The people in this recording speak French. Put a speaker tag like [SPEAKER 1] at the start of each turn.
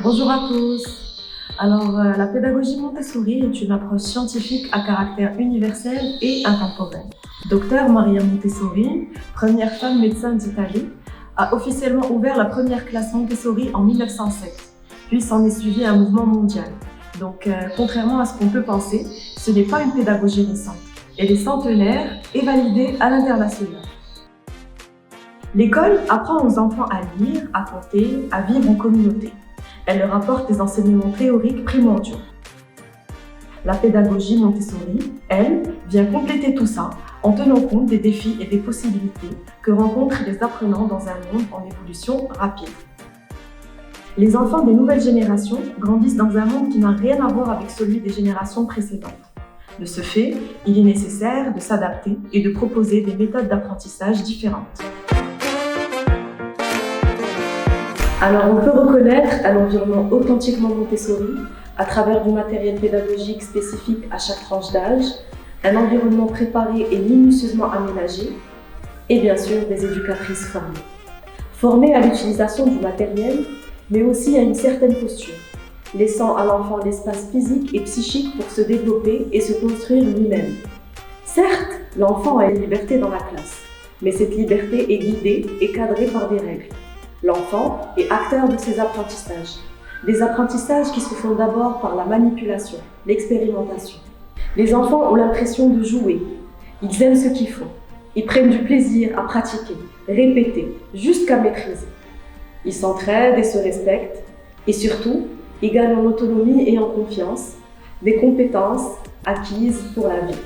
[SPEAKER 1] Bonjour à tous. La pédagogie Montessori est une approche scientifique à caractère universel et intemporel. Docteur Maria Montessori, première femme médecin d'Italie, a officiellement ouvert la première classe Montessori en 1907. Puis s'en est suivi un mouvement mondial. Contrairement à ce qu'on peut penser, ce n'est pas une pédagogie récente. Elle est centenaire et validée à l'international. L'école apprend aux enfants à lire, à compter, à vivre en communauté. Elle leur apporte des enseignements théoriques primordiaux. La pédagogie Montessori, elle, vient compléter tout ça en tenant compte des défis et des possibilités que rencontrent les apprenants dans un monde en évolution rapide. Les enfants des nouvelles générations grandissent dans un monde qui n'a rien à voir avec celui des générations précédentes. De ce fait, il est nécessaire de s'adapter et de proposer des méthodes d'apprentissage différentes. On peut reconnaître un environnement authentiquement Montessori à travers du matériel pédagogique spécifique à chaque tranche d'âge, un environnement préparé et minutieusement aménagé, et bien sûr des éducatrices formées à l'utilisation du matériel, mais aussi à une certaine posture, laissant à l'enfant l'espace physique et psychique pour se développer et se construire lui-même. Certes, l'enfant a une liberté dans la classe, mais cette liberté est guidée et cadrée par des règles. L'enfant est acteur de ses apprentissages. Des apprentissages qui se font d'abord par la manipulation, l'expérimentation. Les enfants ont l'impression de jouer. Ils aiment ce qu'ils font. Ils prennent du plaisir à pratiquer, répéter, jusqu'à maîtriser. Ils s'entraident et se respectent. Et surtout, ils gagnent en autonomie et en confiance, des compétences acquises pour la vie.